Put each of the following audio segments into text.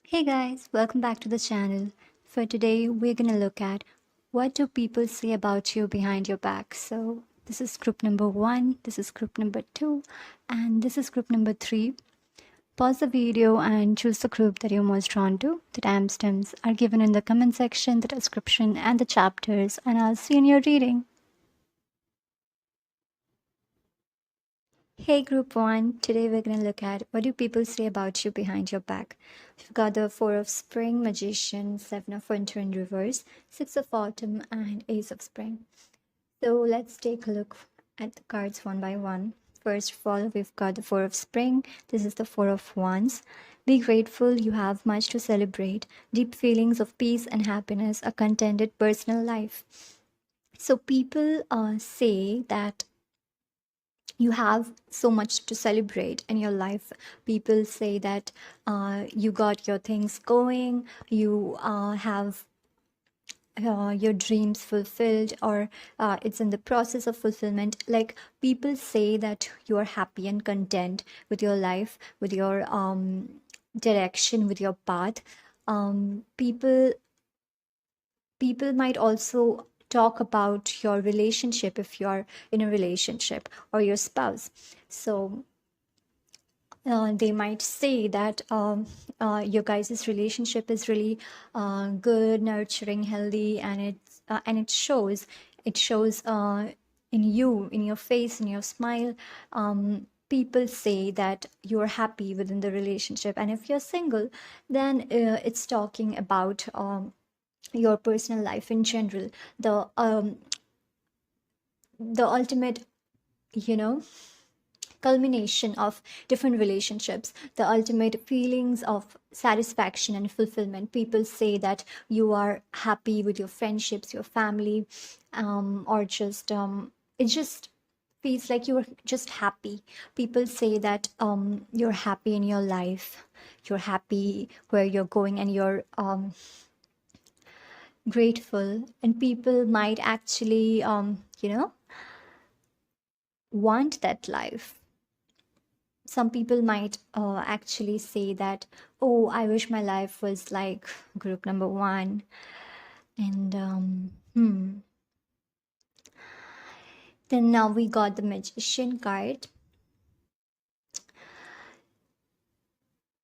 Hey guys, welcome back to the channel. For today, we're gonna look at what do people say about you behind your back. So, this is group number one, this is group number two, and this is group number three. Pause the video and choose the group that you're most drawn to. The timestamps are given in the comment section, the description, and the chapters, and I'll see you in your reading. Hey group 1, today we're going to look at what do people say about you behind your back. We've got the 4 of Spring, Magician, 7 of Winter in reverse, 6 of Autumn, and Ace of Spring. So let's take a look at the cards one by one. First of all, we've got the 4 of Spring. This is the 4 of Wands. Be grateful, you have much to celebrate. Deep feelings of peace and happiness, a contented personal life. So people say that you have so much to celebrate in your life. People say that you got your things going, you have your dreams fulfilled, or it's in the process of fulfillment. Like, people say that you are happy and content with your life, with your direction, with your path. People might also talk about your relationship if you're in a relationship, or your spouse. So they might say that your guys' relationship is really good, nurturing, healthy, and it shows in you, in your face, in your smile. People say that you're happy within the relationship, and if you're single, then it's talking about your personal life in general. The ultimate, you know culmination of different relationships, the ultimate feelings of satisfaction and fulfillment. People say that you are happy with your friendships, your family, or just it just feels like you're just happy. People say that you're happy in your life, you're happy where you're going, and you're grateful. And people might actually want that life. Some people might actually say that, oh, I wish my life was like group number one. And then now we got the Magician card.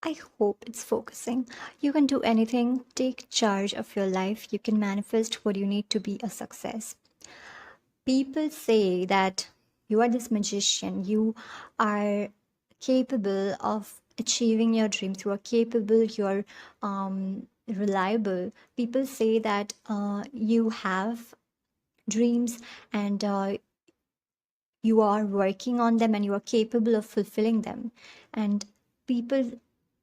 I hope it's focusing. You can do anything, take charge of your life, you can manifest what you need to be a success. People say that you are this magician, you are capable of achieving your dreams, you are capable, you're reliable. People say that you have dreams, and you are working on them, and you are capable of fulfilling them. And people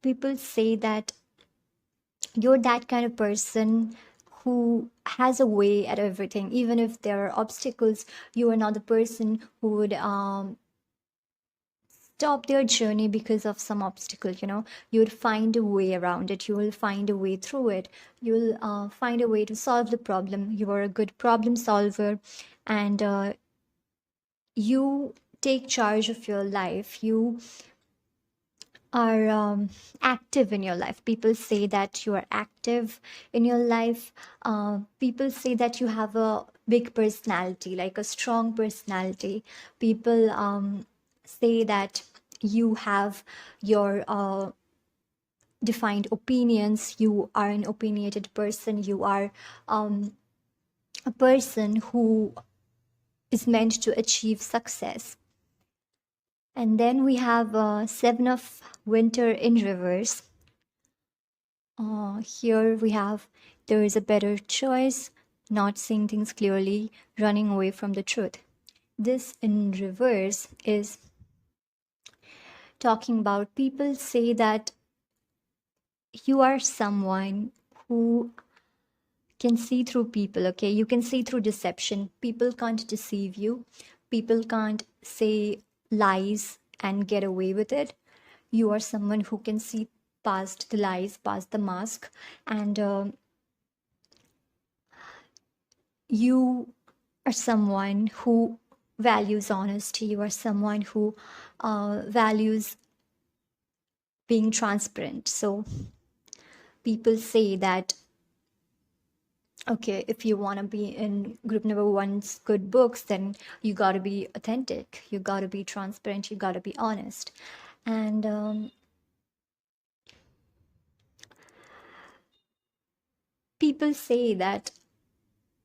people say that you're that kind of person who has a way at everything. Even if there are obstacles, you are not the person who would stop their journey because of some obstacle. You'll find a way around it, you will find a way through it, you'll find a way to solve the problem. You are a good problem solver, and you take charge of your life. You are active in your life. People say that you are active in your life. People say that you have a big personality, like a strong personality. People say that you have your defined opinions. You are an opinionated person. You are a person who is meant to achieve success. And then we have 7 of Winter in reverse. Here we have, there is a better choice, not seeing things clearly, running away from the truth. This in reverse is talking about, people say that you are someone who can see through people. Okay, you can see through deception. People can't deceive you, people can't say lies and get away with it. You are someone who can see past the lies, past the mask, and you are someone who values honesty. You are someone who values being transparent. So People say that, okay, if you want to be in group number one's good books, then you got to be authentic, you got to be transparent, you got to be honest. And people say that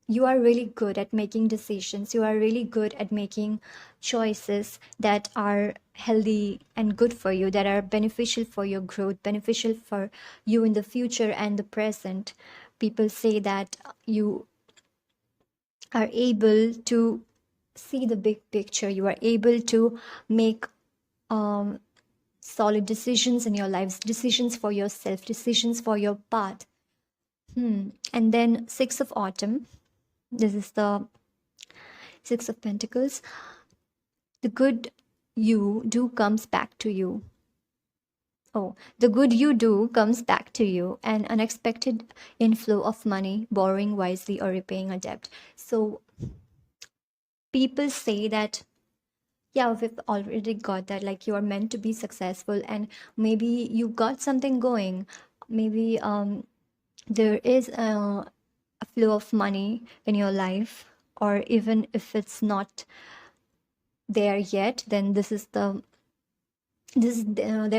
you are really good at making decisions, you are really good at making choices that are healthy and good for you, that are beneficial for your growth, beneficial for you in the future and the present. People say that you are able to see the big picture, you are able to make solid decisions in your lives, decisions for yourself, decisions for your path. And then Six of Autumn, this is the Six of Pentacles. The good you do comes back to you. Oh, the good you do comes back to you, an unexpected inflow of money, borrowing wisely or repaying a debt. So people say that, yeah, we've already got that, like you are meant to be successful, and maybe you got something going. Maybe there is a flow of money in your life, or even if it's not there yet, then this is them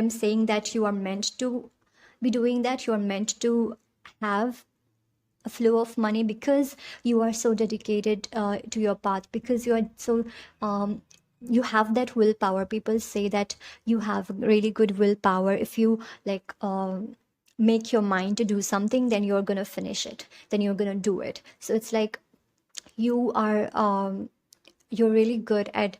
saying that you are meant to be doing that, you are meant to have a flow of money because you are so dedicated to your path, because you are so you have that willpower. People say that you have really good willpower. If you like make your mind to do something, then you're gonna finish it, then you're gonna do it. So it's like you are you're really good at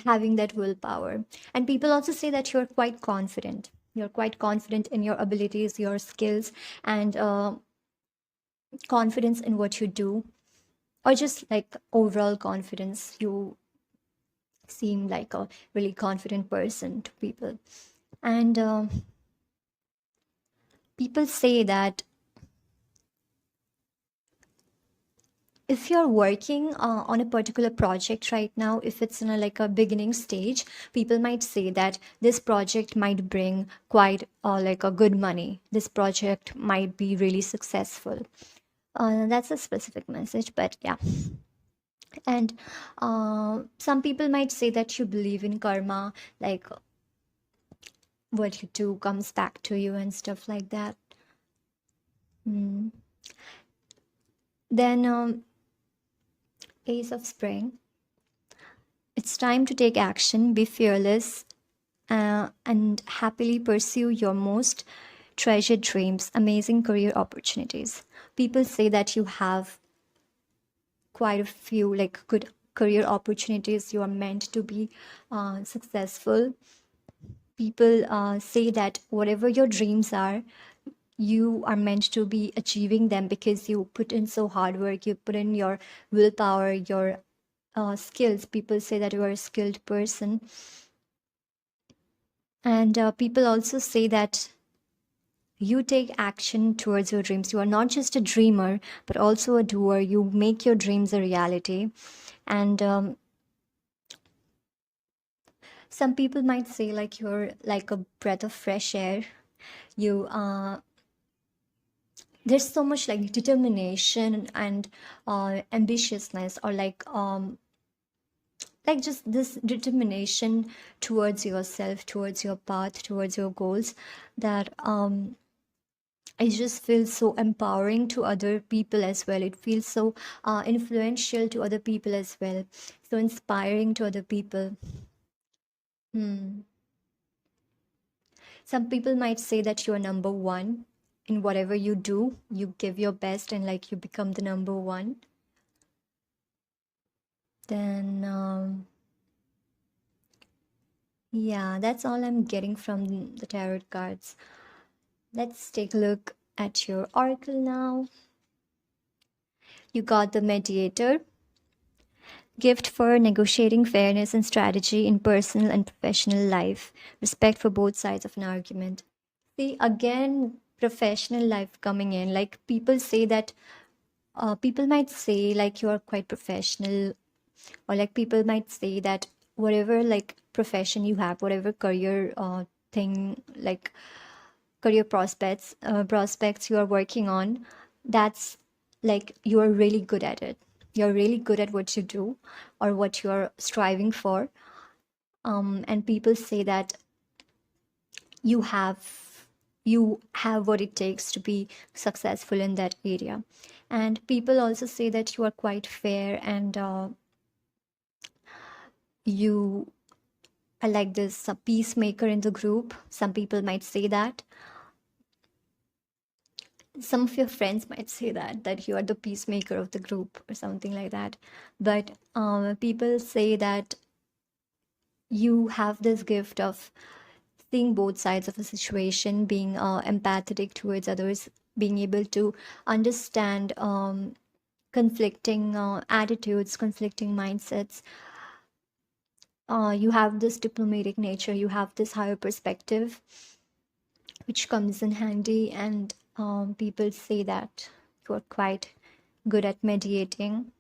having that willpower. And people also say that you're quite confident, you're quite confident in your abilities, your skills, and confidence in what you do, or just like overall confidence. You seem like a really confident person to people. And people say that if you're working on a particular project right now, if it's in a, like a beginning stage, people might say that this project might bring quite like a good money, this project might be really successful. That's a specific message, but yeah. And some people might say that you believe in karma, like what you do comes back to you and stuff like that. Then Ace of Spring. It's time to take action, be fearless, and happily pursue your most treasured dreams, amazing career opportunities. People say that you have quite a few like good career opportunities. You are meant to be successful. People say that whatever your dreams are, you are meant to be achieving them because you put in so hard work, you put in your willpower, your skills. People say that you are a skilled person. And people also say that you take action towards your dreams. You are not just a dreamer, but also a doer. You make your dreams a reality. And some people might say like you're like a breath of fresh air. You there's so much like determination and ambitiousness, or like just this determination towards yourself, towards your path, towards your goals, that it just feels so empowering to other people as well. It feels so influential to other people as well, so inspiring to other people. Some people might say that you are number one in whatever you do. You give your best and like you become the number one. Then yeah, that's all I'm getting from the tarot cards. Let's take a look at your oracle now. You got the Mediator, gift for negotiating fairness and strategy in personal and professional life, respect for both sides of an argument. See, again, professional life coming in. Like people say that, people might say like you are quite professional, or like people might say that whatever like profession you have, whatever career thing, like career prospects you are working on, that's like you are really good at it. You're really good at what you do or what you're striving for. And people say that you have you have what it takes to be successful in that area. And people also say that you are quite fair, and you are like this peacemaker in the group. Some people might say that. Some of your friends might say that you are the peacemaker of the group or something like that. But people say that you have this gift of seeing both sides of a situation, being empathetic towards others, being able to understand conflicting attitudes, conflicting mindsets. You have this diplomatic nature, you have this higher perspective, which comes in handy. And people say that you are quite good at mediating.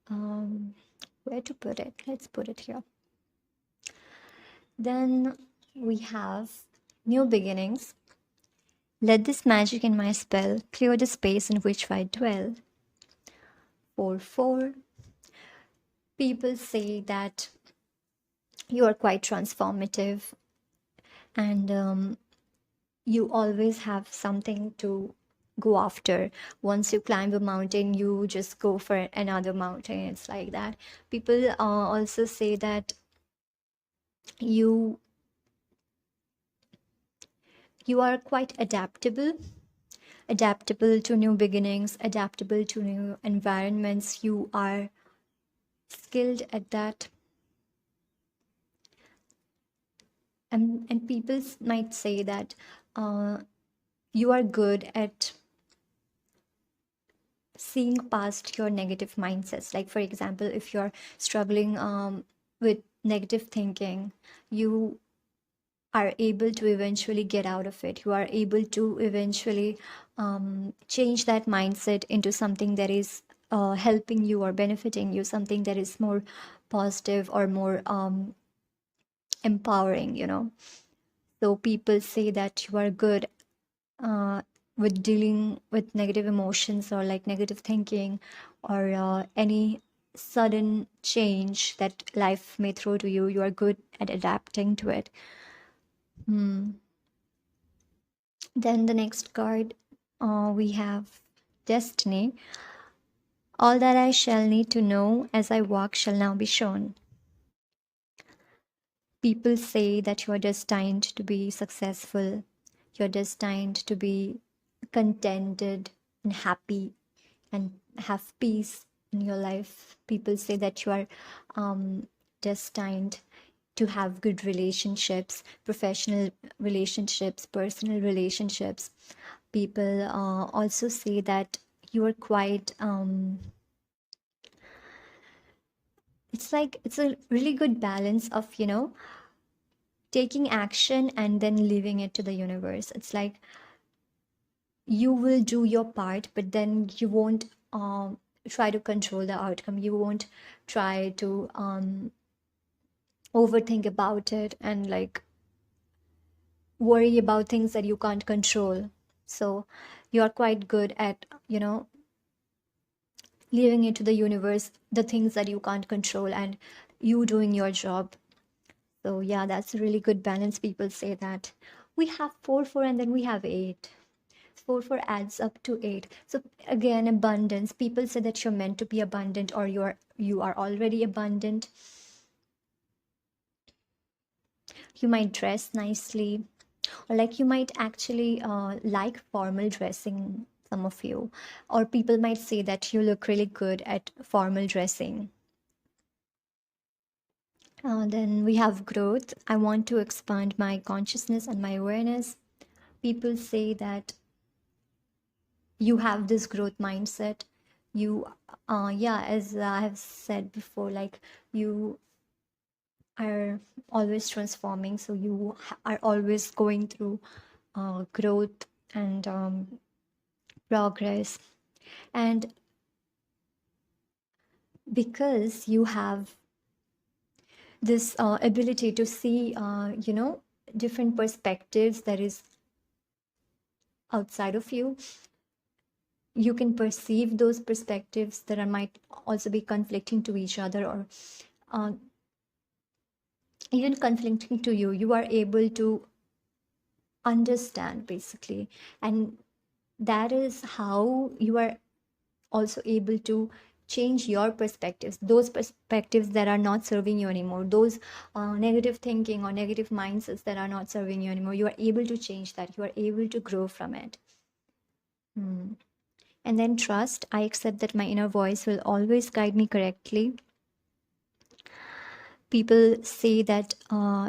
Um, where to put it? Let's put it here. Then we have new beginnings. Let this magic in my spell clear the space in which I dwell. 4 4. People say that you are quite transformative, and you always have something to go after. Once you climb a mountain, you just go for another mountain. It's like that. People also say that you you are quite adaptable to new beginnings, adaptable to new environments. You are skilled at that. And people might say that you are good at seeing past your negative mindsets. Like, for example, if you're struggling with negative thinking, you are able to eventually get out of it. You are able to eventually change that mindset into something that is helping you or benefiting you, something that is more positive or more empowering. So people say that you are good uh, with dealing with negative emotions, or like negative thinking, or any sudden change that life may throw to you. You are good at adapting to it. Then the next card, we have Destiny. All that I shall need to know as I walk shall now be shown. People say that you are destined to be successful. You're destined to be contented and happy and have peace in your life. People say that you are destined to have good relationships, professional relationships, personal relationships. People also say that you are quite, it's like it's a really good balance of, taking action and then leaving it to the universe. It's like you will do your part, but then you won't try to control the outcome. You won't try to overthink about it and like worry about things that you can't control. So you're quite good at, leaving it to the universe, the things that you can't control, and you doing your job. So yeah, that's a really good balance. People say that. We have 4 4, and then we have 8. 4 4 adds up to 8. So again, abundance. People say that you're meant to be abundant, or you are already abundant. You might dress nicely, or like you might actually like formal dressing, some of you. Or people might say that you look really good at formal dressing. Then we have growth. I want to expand my consciousness and my awareness. People say that you have this growth mindset. You, yeah, as I have said before, like you are always transforming. So you are always going through growth and progress. And because you have this ability to see, different perspectives that is outside of you. You can perceive those perspectives that are, might also be conflicting to each other, or uh, even conflicting to you. You are able to understand, basically, and that is how you are also able to change your perspectives, those perspectives that are not serving you anymore, those negative thinking or negative mindsets that are not serving you anymore. You are able to change that, you are able to grow from it. And then trust. I accept that my inner voice will always guide me correctly. People say that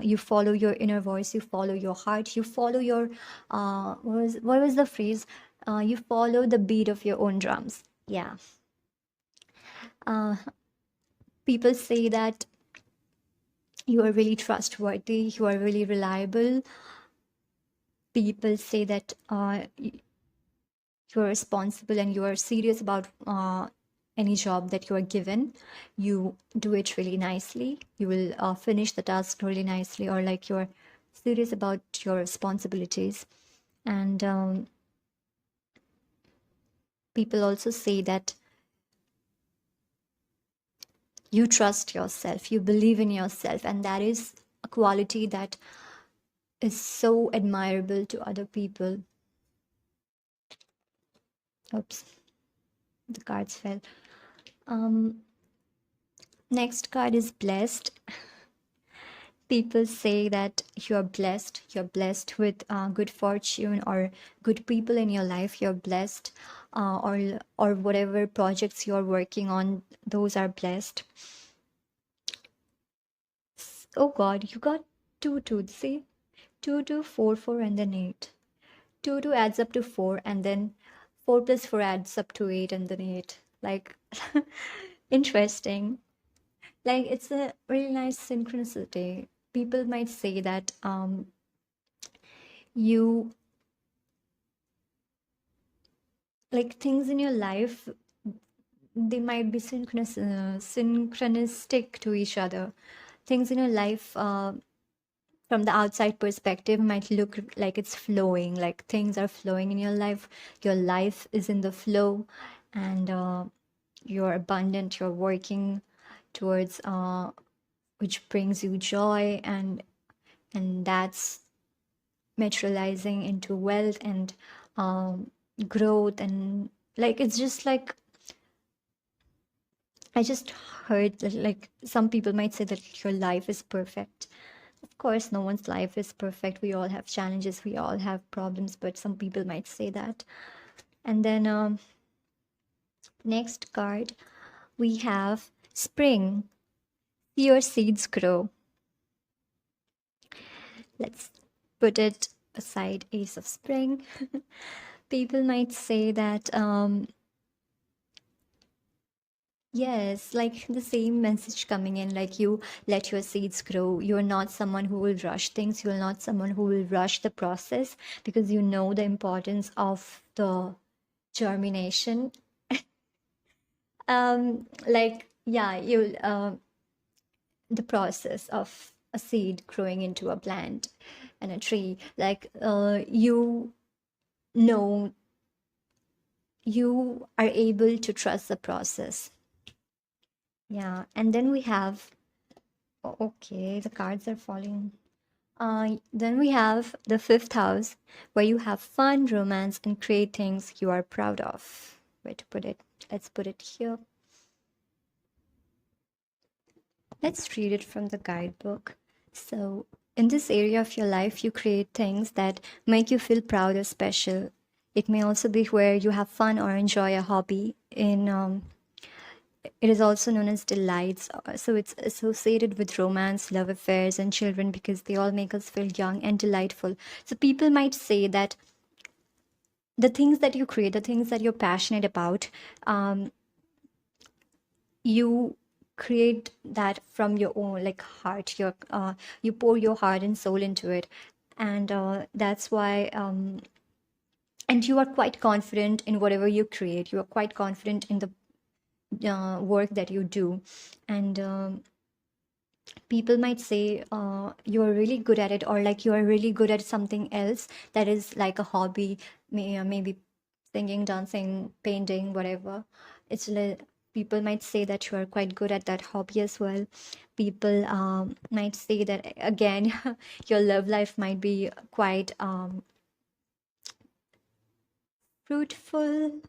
you follow your inner voice, you follow your heart, you follow your what was the phrase, you follow the beat of your own drums. Yeah. People say that you are really trustworthy, you are really reliable. People say that you are responsible and you are serious about any job that you are given. You do it really nicely. You will finish the task really nicely, or like you're serious about your responsibilities. And people also say that you trust yourself, you believe in yourself, and that is a quality that is so admirable to other people. Oops, the cards fell. Next card is blessed. People say that you're blessed with good fortune or good people in your life. You're blessed, or whatever projects you're working on, those are blessed. Oh God, you got 2 2. See, 2 2 4 4 and then 8. 2 2 adds up to 4, and then 4 plus 4 adds up to 8, and then 8. Like, interesting. Like, it's a really nice synchronicity. People might say that you, like, things in your life, they might be synchronistic to each other. Things in your life, from the outside perspective, might look like it's flowing, like things are flowing in your life. Your life is in the flow, and you're abundant, you're working towards which brings you joy, and that's materializing into wealth and growth. And like, it's just like, I just heard that, like, some people might say that your life is perfect. Of course, no one's life is perfect. We all have challenges, we all have problems, but some people might say that. And then next card, we have spring. See your seeds grow. Let's put it aside, Ace of Spring. People might say that yes, like the same message coming in, like you let your seeds grow. You're not someone who will rush things. You're not someone who will rush the process, because you know the importance of the germination. Like, yeah, you the process of a seed growing into a plant and a tree. Like, you know, you are able to trust the process. Yeah, and then we have, okay, the cards are falling. Then we have the fifth house, where you have fun, romance, and create things you are proud of. Where to put it? Let's put it here. Let's read it from the guidebook. So, in this area of your life, you create things that make you feel proud or special. It may also be where you have fun or enjoy a hobby. It is also known as delights. So it's associated with romance, love affairs, and children, because they all make us feel young and delightful. So people might say that the things that you create, the things that you're passionate about, you create that from your own, like, heart. You pour your heart and soul into it, and that's why. And you are quite confident in whatever you create. You are quite confident in the work that you do, and People might say you're really good at it, or like you are really good at something else that is like a hobby, maybe singing, dancing, painting, whatever. it's li- People might say that you are quite good at that hobby as well. People might say that again, your love life might be quite fruitful.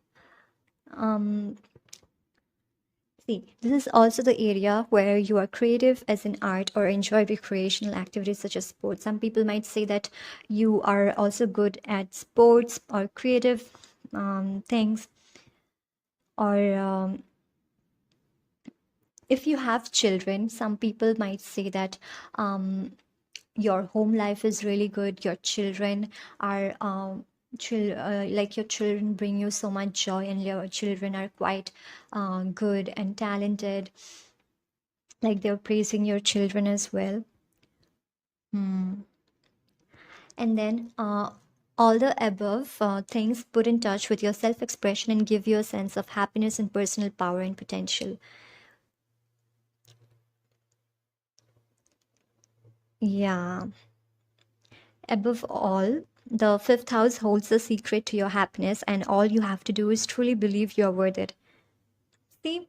um See, this is also the area where you are creative as in art or enjoy recreational activities such as sports. Some people might say that you are also good at sports or creative things. Or if you have children, some people might say that your home life is really good. Your children are like your children bring you so much joy, and your children are quite good and talented, like they're praising your children as well. And then all the above things put in touch with your self expression and give you a sense of happiness and personal power and potential. Yeah. Above all, the fifth house holds the secret to your happiness, and all you have to do is truly believe you're worth it. See,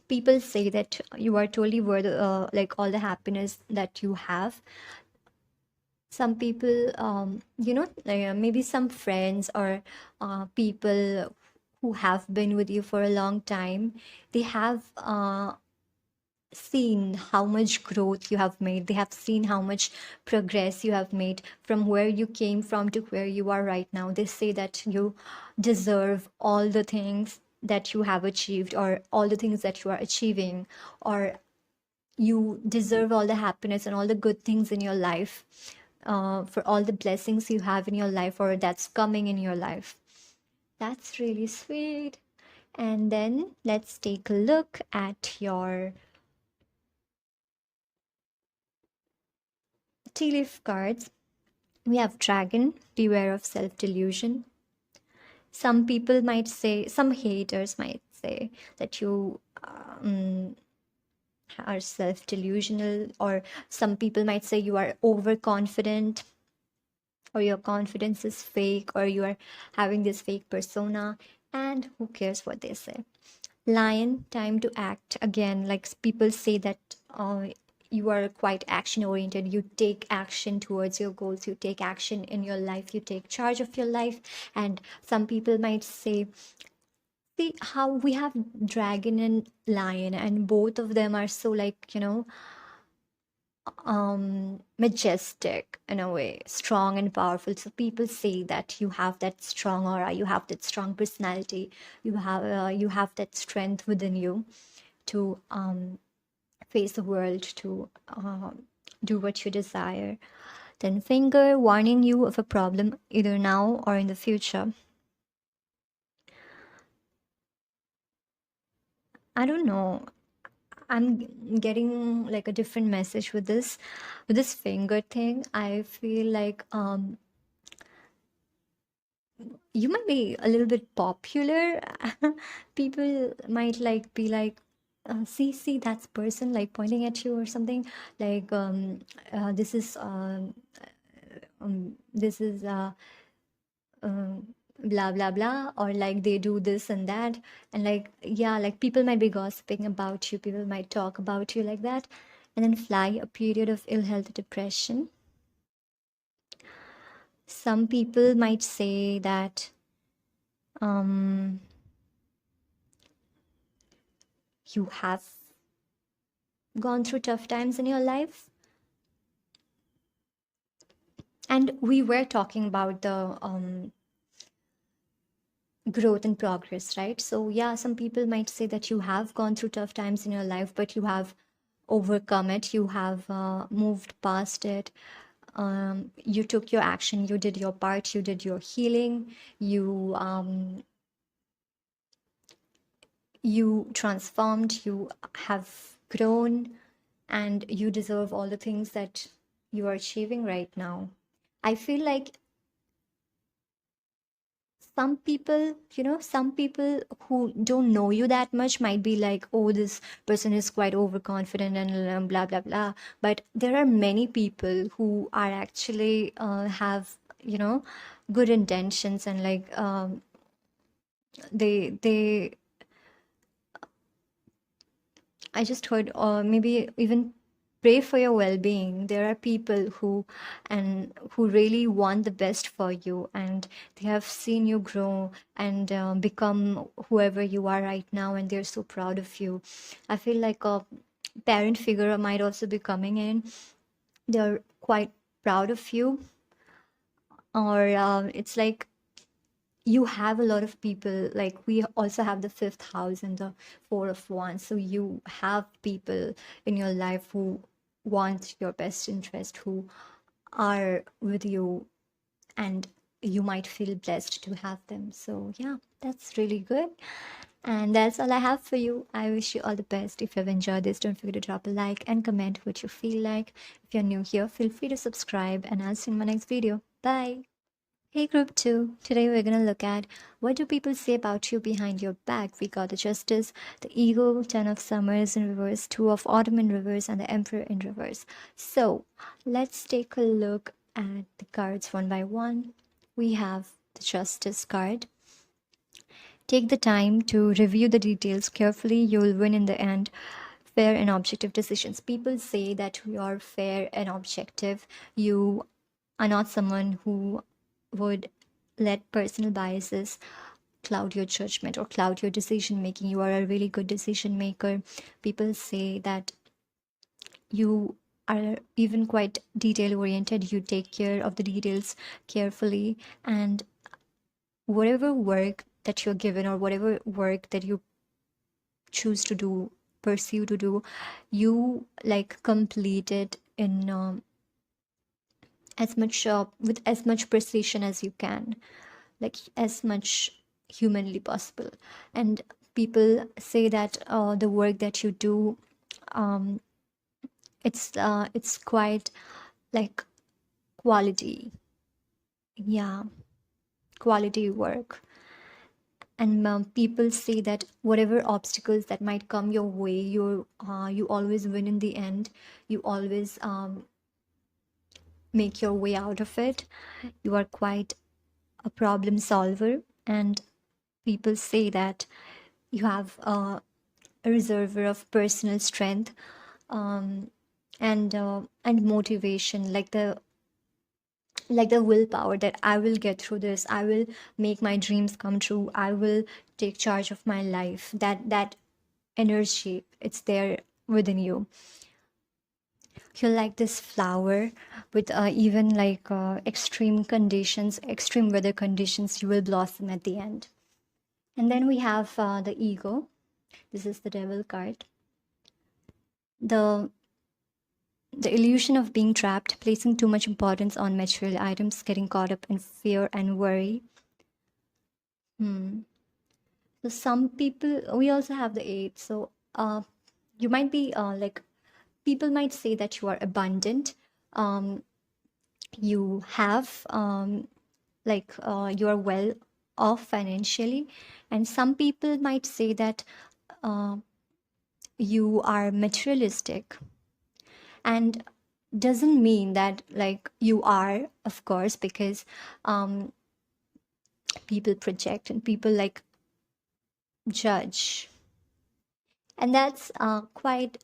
people say that you are totally worth like all the happiness that you have. Some people, like, maybe some friends or people who have been with you for a long time, they have seen how much growth you have made. They have seen how much progress you have made from where you came from to where you are right now. They say that you deserve all the things that you have achieved, or all the things that you are achieving, or you deserve all the happiness and all the good things in your life, for all the blessings you have in your life or that's coming in your life. That's really sweet. And then let's take a look at your tea leaf cards. We have dragon, beware of self delusion. Some people might say, some haters might say that you are self delusional, or some people might say you are overconfident, or your confidence is fake, or you are having this fake persona. And who cares what they say? Lion, time to act. Again, like people say that you are quite action oriented. You take action towards your goals, you take action in your life, you take charge of your life. And some people might say, see how we have dragon and lion, and both of them are so, like, majestic in a way, strong and powerful. So people say that you have that strong aura, you have that strong personality, you have that strength within you to face the world, to do what you desire. Then finger, warning you of a problem either now or in the future. I don't know, I'm getting like a different message with this finger thing. I feel like you might be a little bit popular. People might like be like, see that's person like pointing at you or something, like this is blah blah blah, or like they do this and that. And like, yeah, like people might be gossiping about you, people might talk about you like that. And then fly, a period of ill health, depression. Some people might say that um you have gone through tough times in your life. And we were talking about the growth and progress, right? So yeah, some people might say that you have gone through tough times in your life, but you have overcome it, you have moved past it. You took your action, you did your part, you did your healing, you transformed, you have grown, and you deserve all the things that you are achieving right now. I feel like some people, some people who don't know you that much might be like, oh, this person is quite overconfident and blah blah blah. But there are many people who are actually have, good intentions, and like they I just heard, or maybe even pray for your well-being. There are people who really want the best for you, and they have seen you grow and become whoever you are right now, and they're so proud of you. I feel like a parent figure might also be coming in. They're quite proud of you, or it's like you have a lot of people. Like, we also have the fifth house and the four of wands, so you have people in your life who want your best interest, who are with you, and you might feel blessed to have them. So yeah, that's really good. And that's all I have for you. I wish you all the best. If you've enjoyed this, don't forget to drop a like and comment what you feel like. If you're new here, feel free to subscribe, and I'll see you in my next video. Bye. Hey group 2, today we're gonna look at what do people say about you behind your back. We got the Justice, the Ego, Ten of Summers in reverse, Two of Autumn in reverse, and the Emperor in reverse. So let's take a look at the cards one by one. We have the Justice card. Take the time to review the details carefully. You'll win in the end. Fair and objective decisions. People say that you are fair and objective. You are not someone who would let personal biases cloud your judgment or cloud your decision making. You are a really good decision maker. People say that you are even quite detail oriented. You take care of the details carefully, and whatever work that you're given, or whatever work that you choose to do, pursue to do, you like complete it in as much with as much precision as you can, like as much humanly possible. And people say that the work that you do, it's quite like quality, yeah, quality work. And people say that whatever obstacles that might come your way, you always win in the end. You always make your way out of it. You are quite a problem solver, and people say that you have a reservoir of personal strength, and motivation, like the willpower that I will get through this. I will make my dreams come true. I will take charge of my life. That energy, it's there within you. You're like this flower with even like extreme conditions, extreme weather conditions, you will blossom at the end. And then we have the Ego. This is the Devil card. The illusion of being trapped, placing too much importance on material items, getting caught up in fear and worry. So some people, we also have the Eight. So you might be like, people might say that you are abundant. You have like you are well off financially, and some people might say that you are materialistic. And doesn't mean that like you are, of course, because people project and people like judge. And that's quite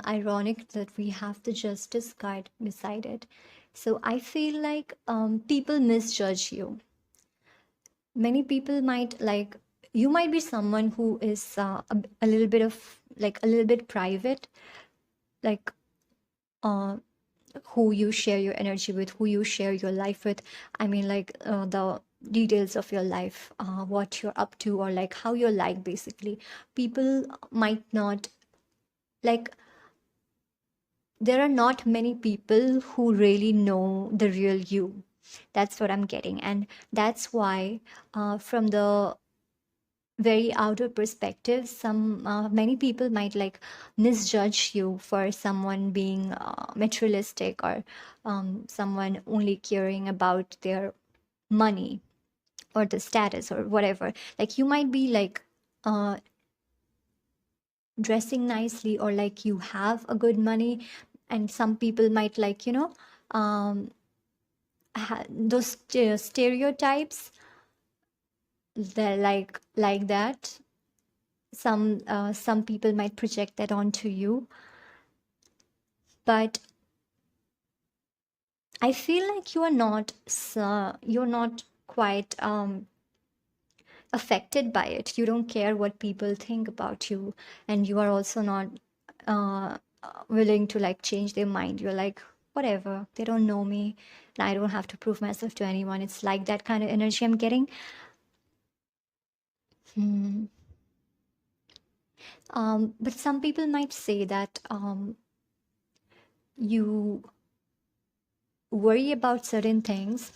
ironic that we have the Justice card beside it. So I feel like people misjudge you. Many people might like, you might be someone who is a little bit of like a little bit private, like who you share your energy with, who you share your life with. I mean, like the details of your life, what you're up to, or like how you're like, basically. People might not like, there are not many people who really know the real you. That's what I'm getting. And that's why from the very outer perspective, some many people might like misjudge you for someone being materialistic, or someone only caring about their money, or the status or whatever. Like you might be like dressing nicely, or like you have a good money, and some people might like, um those stereotypes, they're like that. Some people might project that onto you, but I feel like you're not quite affected by it. You don't care what people think about you, and you are also not willing to like change their mind. You're like, whatever, they don't know me, and I don't have to prove myself to anyone. It's like that kind of energy I'm getting. Hmm. But some people might say that you worry about certain things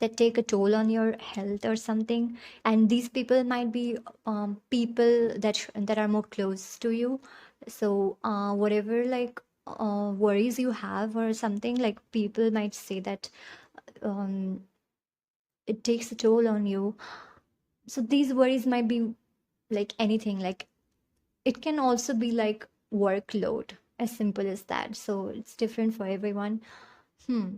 that take a toll on your health or something, and these people might be people that are more close to you. So whatever like worries you have or something, like people might say that um, it takes a toll on you. So these worries might be like anything, like it can also be like workload, as simple as that. So it's different for everyone. Hmm.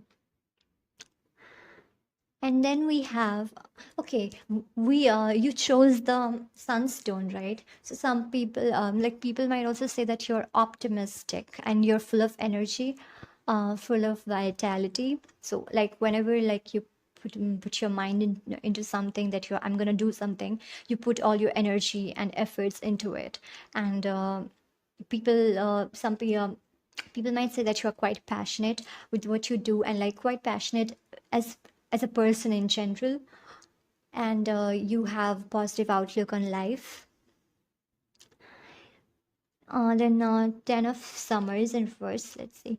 And then we have, okay, we you chose the sunstone, right? So some people, like people might also say that you're optimistic and you're full of energy, full of vitality. So like whenever like you put your mind into something that I'm gonna do something, you put all your energy and efforts into it. And people might say that you are quite passionate with what you do, and like quite passionate as a person in general, and you have positive outlook on life. Then 10 of summers in reverse, let's see.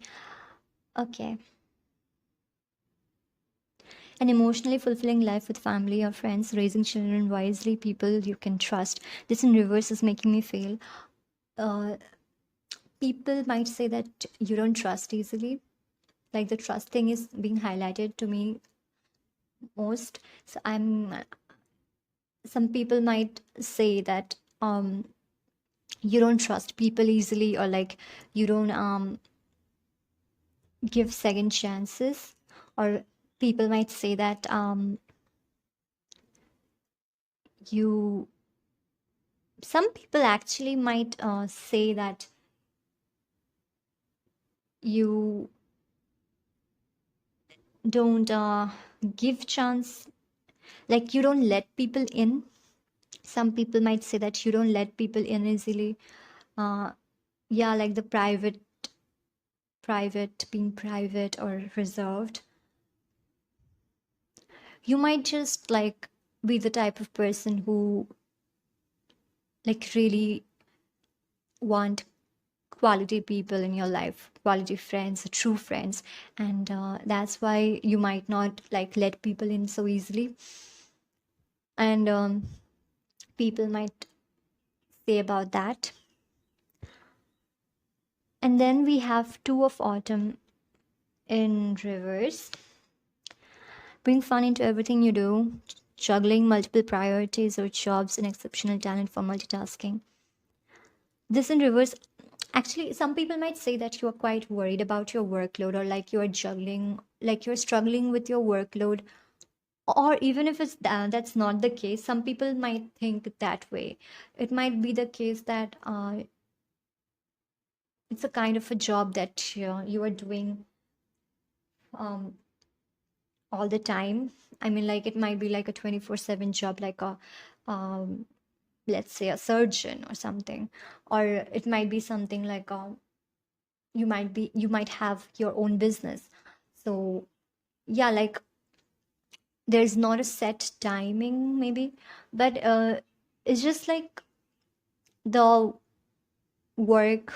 Okay. An emotionally fulfilling life with family or friends, raising children wisely, people you can trust. This in reverse is making me feel uh, people might say that you don't trust easily. Like the trust thing is being highlighted to me most. So some people might say that you don't trust people easily, or like you don't give second chances, or people might say that you some people actually might say that you don't give chance, like you don't let people in. Some people might say that you don't let people in easily. uh yeah, like the private, being private or reserved. You might just like be the type of person who like really want quality people in your life, quality friends, true friends, and that's why you might not like let people in so easily. And people might say about that. And then we have two of autumn in reverse. Bring fun into everything you do, juggling multiple priorities or jobs, and exceptional talent for multitasking. This in reverse, actually, some people might say that you are quite worried about your workload, or like you are juggling, like you're struggling with your workload. Or even if that's not the case, some people might think that way. It might be the case that it's a kind of a job that you are doing um, all the time. I mean, like it might be like a 24/7 job, like a um, let's say a surgeon or something. Or it might be something like you might have your own business. So yeah, like there's not a set timing maybe, but it's just like the work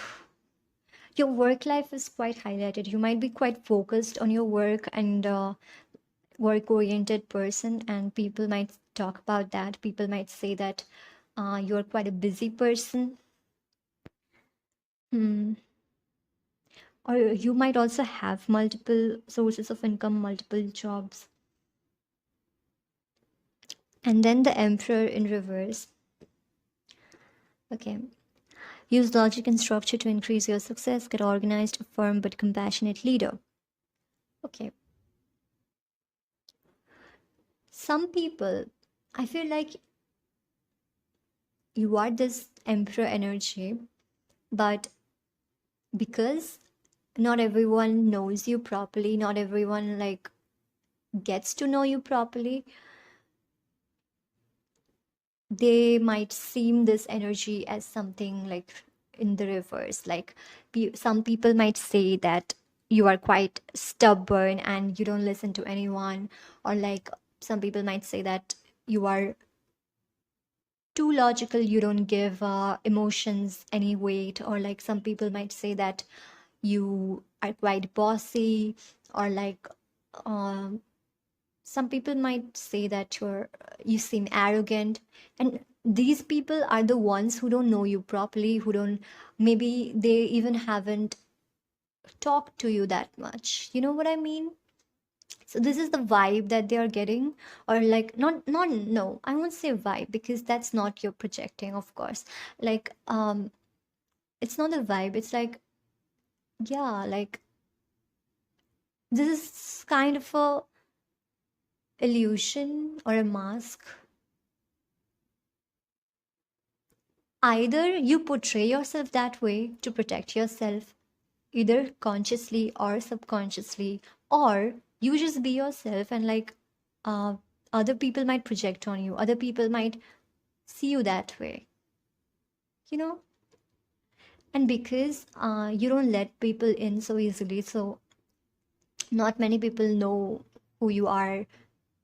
your work life is quite highlighted. You might be quite focused on your work, and work oriented person, and people might talk about that. People might say that you're quite a busy person. Hmm. Or you might also have multiple sources of income, multiple jobs. And then the Emperor in reverse. Okay. Use logic and structure to increase your success. Get organized, a firm but compassionate leader. Okay. Some people, I feel like you are this Emperor energy, but because not everyone knows you properly, not everyone like gets to know you properly, they might seem this energy as something like in the reverse. Like some people might say that you are quite stubborn and you don't listen to anyone, or like some people might say that you are too logical, you don't give emotions any weight, or like some people might say that you are quite bossy, or like um, some people might say that you seem arrogant. And these people are the ones who don't know you properly, who don't, maybe they even haven't talked to you that much, you know what I mean? So this is the vibe that they are getting. Or like, not no, I won't say vibe, because that's not your projecting, of course. Like it's not a vibe, it's like, yeah, like this is kind of a illusion or a mask. Either you portray yourself that way to protect yourself, either consciously or subconsciously, or you just be yourself, and like uh, other people might project on you, other people might see you that way, you know? And because you don't let people in so easily, so not many people know who you are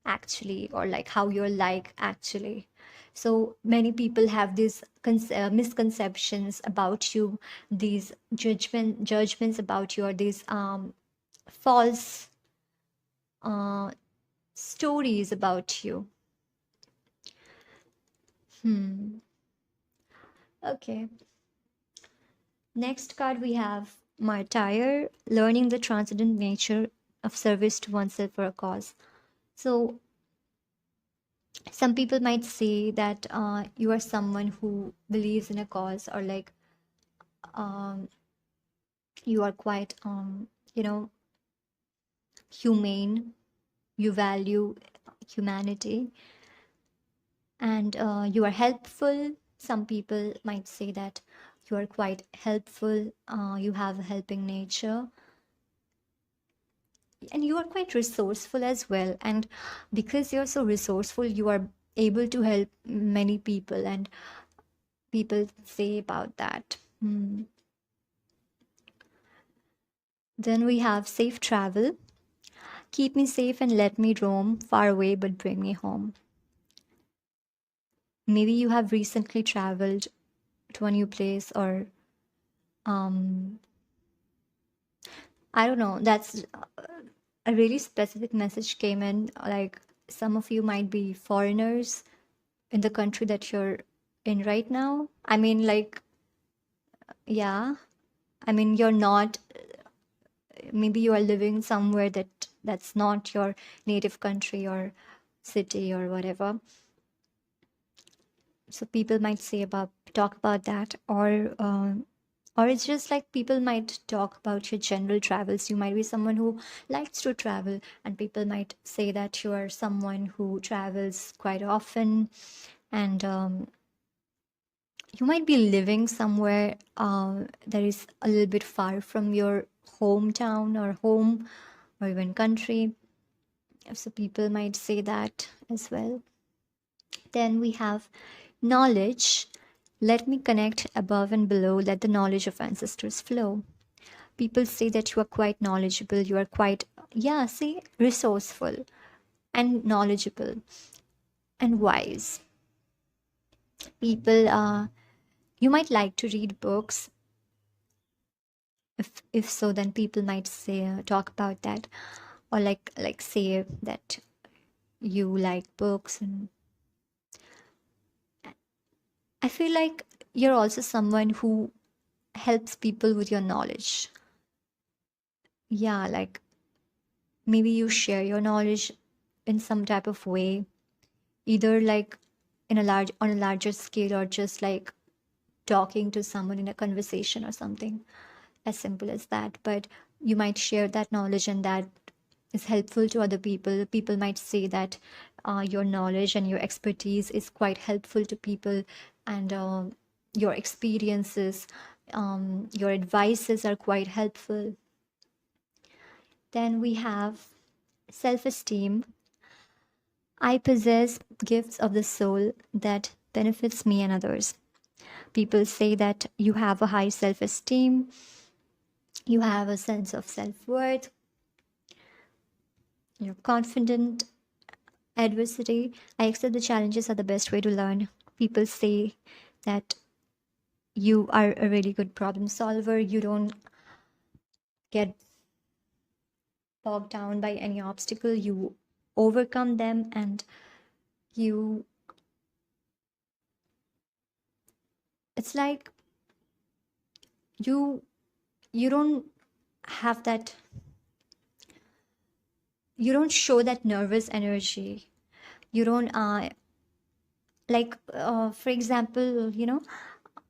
actually, or like how you're like actually. So many people have these misconceptions about you, these judgments about you, or these false uh, stories about you. Okay. Next card we have Martyr, learning the transcendent nature of service to oneself for a cause. So some people might say that you are someone who believes in a cause, or like um, you are quite you know, humane, you value humanity, and you are helpful. Some people might say that you are quite helpful, you have a helping nature, and you are quite resourceful as well. And because you're so resourceful, you are able to help many people, and people say about that. Then we have safe travel. Keep me safe and let me roam far away, but bring me home. Maybe you have recently traveled to a new place, or um, I don't know. That's a really specific message came in. Like some of you might be foreigners in the country that you're in right now. I mean, like, yeah. I mean, you're not. Maybe you are living somewhere that's not your native country or city or whatever. So people might say about talk about that, or it's just like people might talk about your general travels. You might be someone who likes to travel, and people might say that you are someone who travels quite often, and you might be living somewhere that is a little bit far from your hometown or home, or even country. So people might say that as well. Then we have knowledge. Let me connect above and below. Let the knowledge of ancestors flow. People say that you are quite knowledgeable. You are quite, yeah, see, resourceful and knowledgeable and wise. People, you might like to read books. If so, then people might say, talk about that, or like say that you like books. And I feel like you're also someone who helps people with your knowledge. Yeah, like maybe you share your knowledge in some type of way, either like on a larger scale, or just like talking to someone in a conversation or something as simple as that. But you might share that knowledge, and that is helpful to other people. People might say that your knowledge and your expertise is quite helpful to people, and your experiences, your advices are quite helpful. Then we have self esteem. I possess gifts of the soul that benefits me and others. People say that you have a high self esteem, you have a sense of self worth, you're confident. Adversity, I accept the challenges are the best way to learn. People say that you are a really good problem solver, you don't get bogged down by any obstacle, you overcome them, and you it's like you you don't have that, you don't show that nervous energy. You don't for example,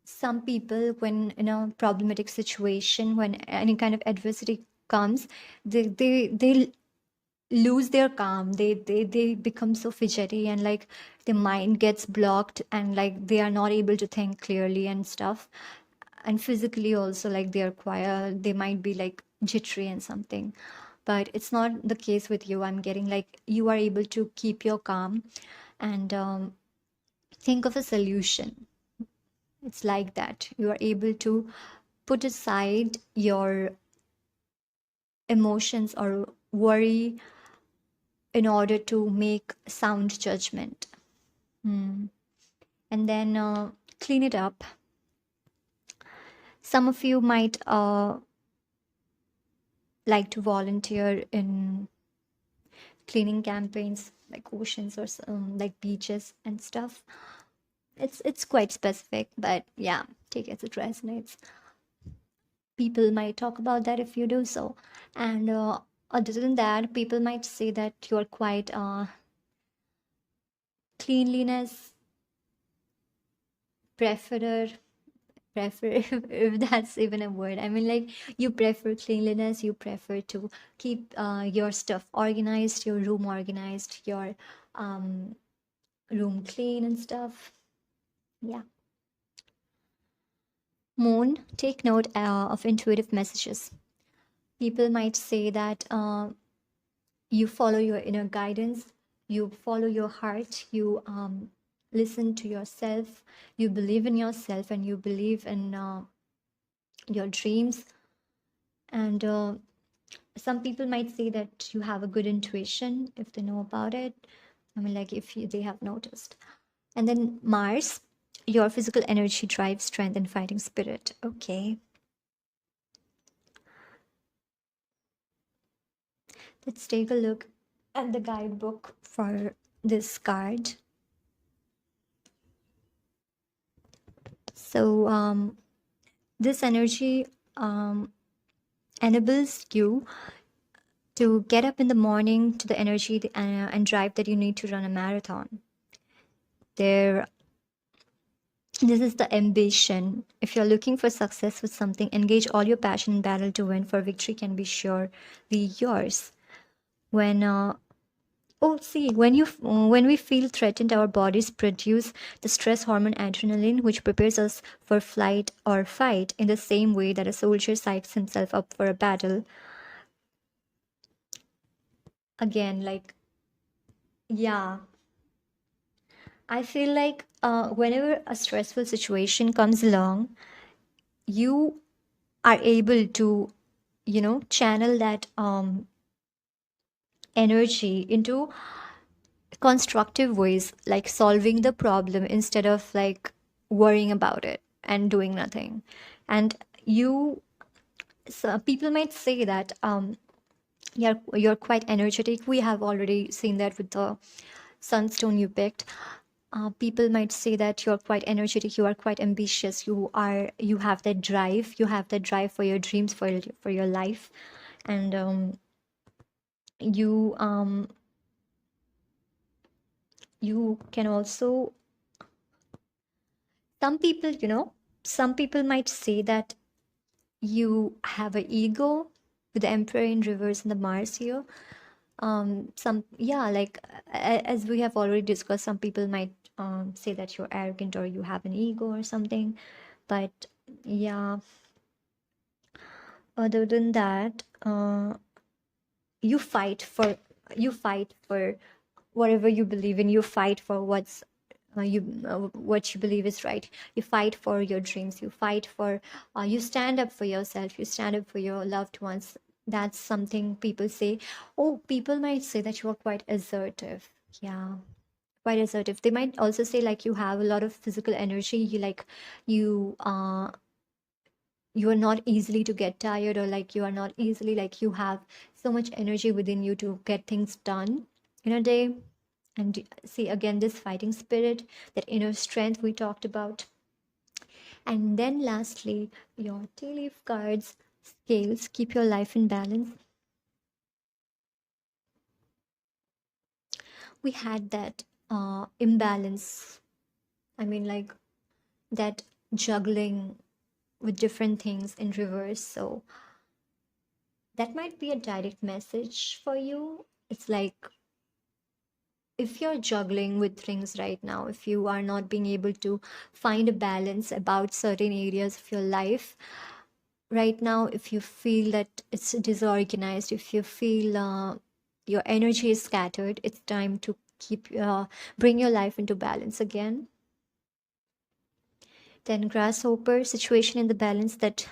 some people, when in a problematic situation, when any kind of adversity comes, they lose their calm, they become so fidgety, and like their mind gets blocked, and like they are not able to think clearly and stuff. And physically also, like they're quiet, they might be like jittery and something. But it's not the case with you. I'm getting like you are able to keep your calm, and think of a solution. It's like that you are able to put aside your emotions or worry in order to make sound judgment. And then clean it up. Some of you might like to volunteer in cleaning campaigns like oceans or like beaches and stuff. It's quite specific, but yeah, take it as it resonates. People might talk about that if you do so. And other than that, people might say that you're quite cleanliness preferer, prefer if that's even a word. I mean, like you prefer cleanliness, you prefer to keep your stuff organized, your room organized, your um, room clean and stuff. Yeah. Moon, take note of intuitive messages. People might say that you follow your inner guidance, you follow your heart, you listen to yourself, you believe in yourself, and you believe in your dreams. And some people might say that you have a good intuition if they know about it. I mean, like if they have noticed. And then Mars, your physical energy, drive, strength, and fighting spirit. Okay. Let's take a look at the guidebook for this card. So, this energy enables you to get up in the morning to the energy and drive that you need to run a marathon. This is the ambition. If you're looking for success with something, engage all your passion in battle to win, for victory can be surely yours. When when we feel threatened, our bodies produce the stress hormone adrenaline, which prepares us for flight or fight. In the same way that a soldier psychs himself up for a battle. Again, like, yeah, I feel like whenever a stressful situation comes along, you are able to, channel that energy into constructive ways, like solving the problem instead of like worrying about it and doing nothing. And people might say that you're quite energetic. We have already seen that with the sunstone you picked. People might say that you're quite energetic, you are quite ambitious, you have that drive, for your dreams, for your life. And you you can also, some people might say that you have an ego with the Emperor in reverse and the Mars here. Some, yeah, like as we have already discussed, some people might say that you're arrogant or you have an ego or something. But yeah, other than that, you fight for you fight for whatever you believe in. You fight for what you believe is right. You fight for your dreams. You fight for you stand up for yourself. You stand up for your loved ones. That's something people say. Oh, people might say that you are quite assertive. Yeah, quite assertive. They might also say like you have a lot of physical energy. You you are not easily to get tired, or like you are not easily, like you have so much energy within you to get things done in a day. And see, again, this fighting spirit, that inner strength we talked about. And then lastly, your tea leaf cards, scales, keep your life in balance. We had that imbalance. I mean, like that juggling with different things in reverse. So that might be a direct message for you. It's like if you're juggling with things right now, if you are not being able to find a balance about certain areas of your life right now, if you feel that it's disorganized, if you feel your energy is scattered, it's time to bring your life into balance again. Then grasshopper, situation in the balance that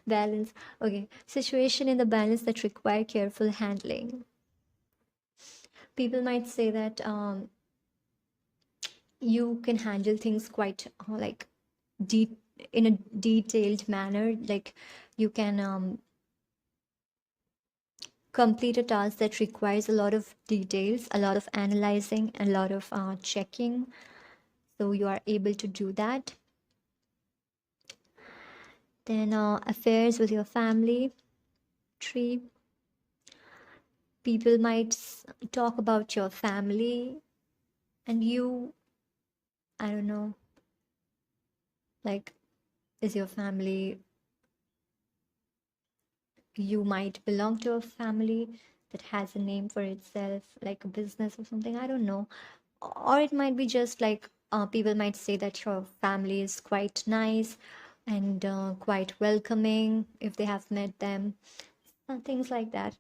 balance. Okay, situation in the balance that require careful handling. People might say that you can handle things quite like deep in a detailed manner. Like you can complete a task that requires a lot of details, a lot of analyzing, a lot of checking. So you are able to do that. Then affairs with your family tree. People might talk about your family, and you, I don't know, like, is your family, you might belong to a family that has a name for itself, like a business or something, I don't know. Or it might be just like people might say that your family is quite nice and quite welcoming if they have met them, things like that.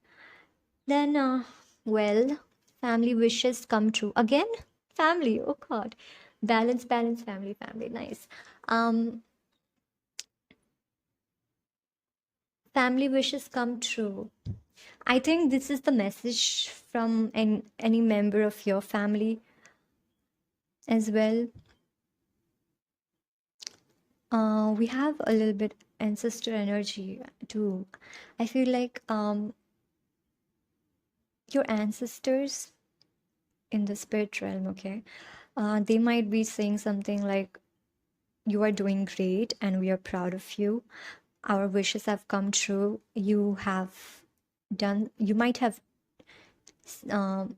Then, well, family wishes come true. Again, family, oh God. Balance, balance, family, family, nice. Um, family wishes come true. I think this is the message from any member of your family as well. We have a little bit ancestor energy too. I feel like your ancestors in the spirit realm, okay, they might be saying something like, "You are doing great, and we are proud of you. Our wishes have come true. You might have um,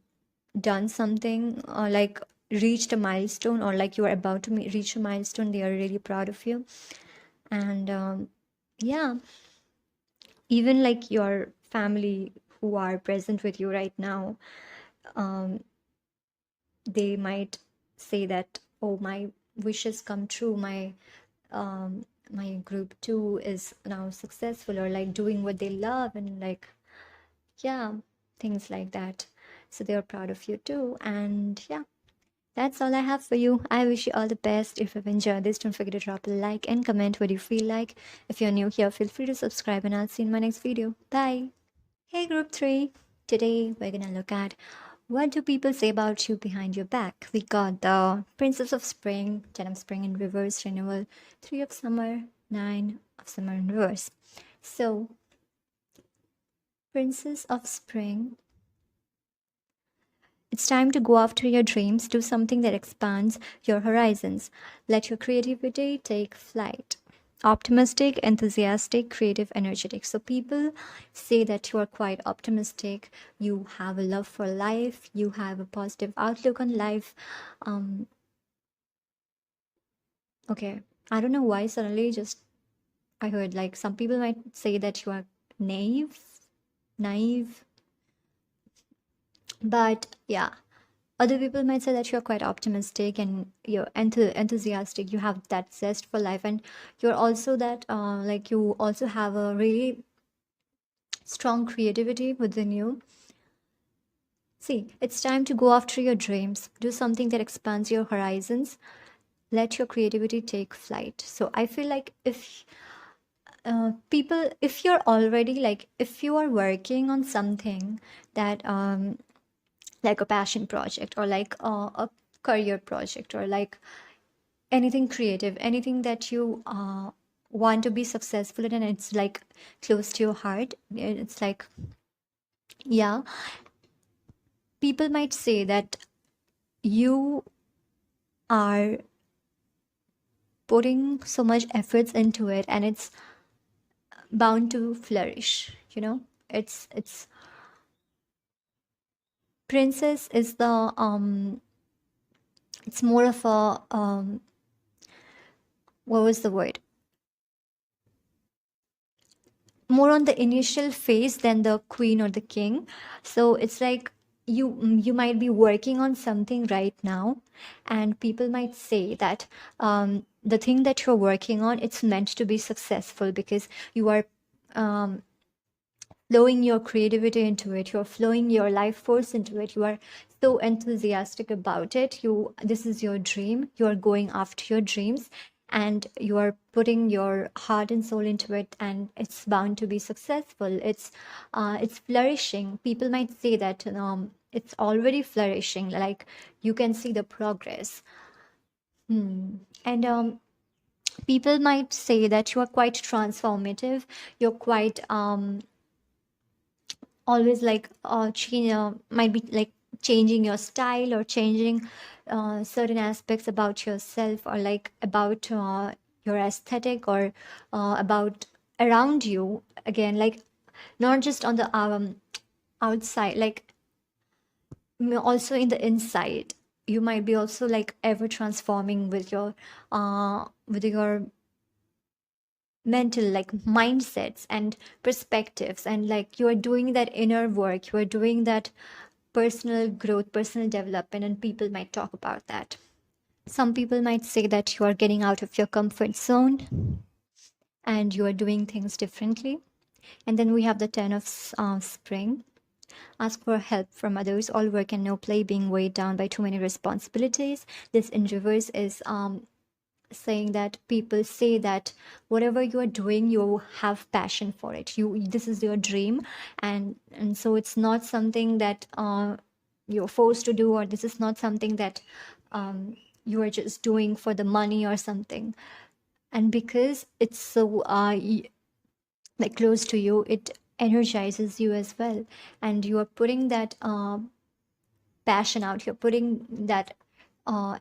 done something, or like reached a milestone, or like you are about to reach a milestone. They are really proud of you." And yeah, even like your family who are present with you right now, um, they might say that, "Oh, my wishes come true. My group 2 is now successful," or like doing what they love, and like, yeah, things like that. So they're proud of you too. And yeah, that's all I have for you. I wish you all the best. If you've enjoyed this, don't forget to drop a like and comment what you feel like. If you're new here, feel free to subscribe, and I'll see you in my next video. Bye. Hey, Group 3. Today we're gonna look at what do people say about you behind your back. We got the Princess of Spring, 10 of Spring in reverse, renewal, 3 of Summer, 9 of Summer in reverse. So, Princess of Spring, it's time to go after your dreams, do something that expands your horizons. Let your creativity take flight. optimistic, enthusiastic, creative, energetic. So people say that you are quite optimistic, you have a love for life, you have a positive outlook on life. um okay, I don't know why suddenly just I heard like some people might say that you are naive, but yeah, other people might say that you're quite optimistic and you're enthusiastic, you have that zest for life, and you're also that like you also have a really strong creativity within you. See, it's time to go after your dreams, do something that expands your horizons, let your creativity take flight. So I feel like if people, if you're already like, if you are working on something that like a passion project, or like a career project, or like anything creative, anything that you want to be successful in, and it's like close to your heart, it's like, yeah, people might say that you are putting so much efforts into it, and it's bound to flourish, you know. It's princess is the it's more of a what was the word, more on the initial phase than the queen or the king. So it's like you might be working on something right now, and people might say that the thing that you're working on, it's meant to be successful because you are um, flowing your creativity into it, you're flowing your life force into it, you are so enthusiastic about it, you, this is your dream, you are going after your dreams, and you are putting your heart and soul into it, and it's bound to be successful. It's flourishing. People might say that it's already flourishing, like you can see the progress. And people might say that you are quite transformative, you're quite always like change, might be like changing your style, or changing certain aspects about yourself, or like about your aesthetic, or about around you, again, like not just on the outside, like also in the inside. You might be also like ever transforming with your mental like mindsets and perspectives, and like you are doing that inner work, you are doing that personal growth, personal development, and people might talk about that. Some people might say that you are getting out of your comfort zone and you are doing things differently. And then we have the 10 of spring. Ask for help from others, all work and no play, being weighed down by too many responsibilities. This in reverse is saying that people say that whatever you are doing, you have passion for it, you, this is your dream, and so it's not something that you're forced to do, or this is not something that you are just doing for the money or something. And because it's so like close to you, it energizes you as well, and you are putting that passion out, you're putting that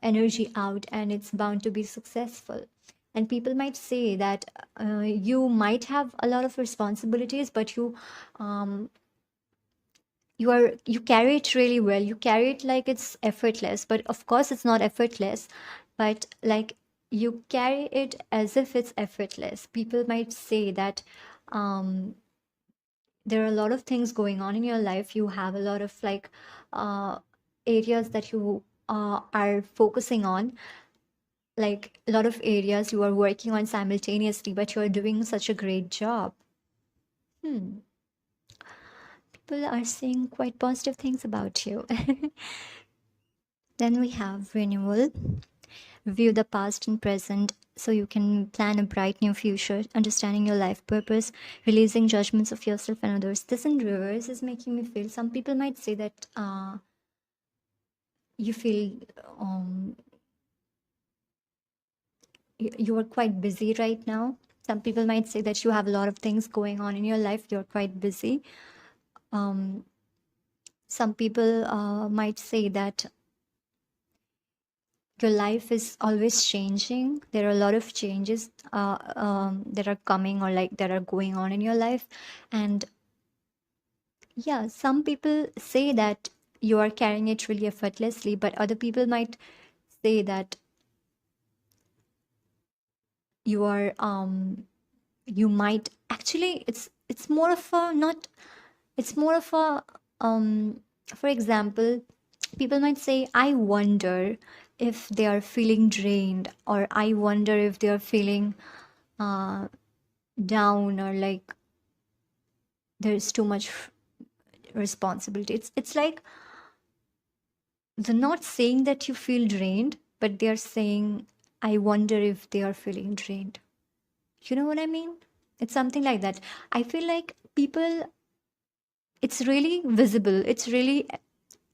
energy out, and it's bound to be successful. And people might say that you might have a lot of responsibilities, but you carry it really well, you carry it like it's effortless, but of course it's not effortless, but like you carry it as if it's effortless. People might say that um, there are a lot of things going on in your life, you have a lot of like uh, areas that you are focusing on, like a lot of areas you are working on simultaneously, but you are doing such a great job. Hmm. People are saying quite positive things about you. Then we have renewal. View the past and present so you can plan a bright new future, understanding your life purpose, releasing judgments of yourself and others. This in reverse is making me feel, some people might say that you feel um, you are quite busy right now. Some people might say that you have a lot of things going on in your life, you're quite busy. Um, some people might say that your life is always changing. There are a lot of changes that are coming or like that are going on in your life. And yeah, some people say that you are carrying it really effortlessly, but other people might say that you are you might actually, it's more of a not it's more of a for example, people might say, I wonder if they are feeling drained, or I wonder if they are feeling uh, down, or like there's too much responsibility. It's like they're not saying that you feel drained, but they're saying, I wonder if they are feeling drained. You know what I mean? It's something like that. I feel like people, it's really visible, it's really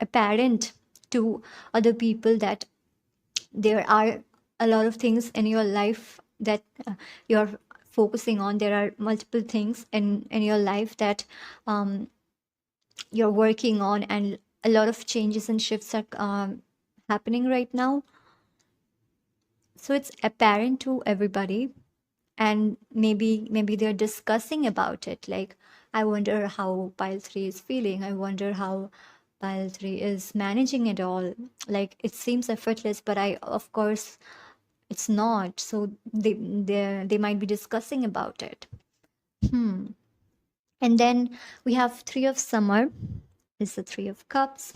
apparent to other people that there are a lot of things in your life that you're focusing on. There are multiple things in your life that you're working on, and a lot of changes and shifts are happening right now. So it's apparent to everybody, and maybe they're discussing about it, like, I wonder how pile 3 is feeling, I wonder how pile 3 is managing it all. Like, it seems effortless, but I, of course, it's not. So they might be discussing about it. And then we have 3 of summer is the 3 of cups.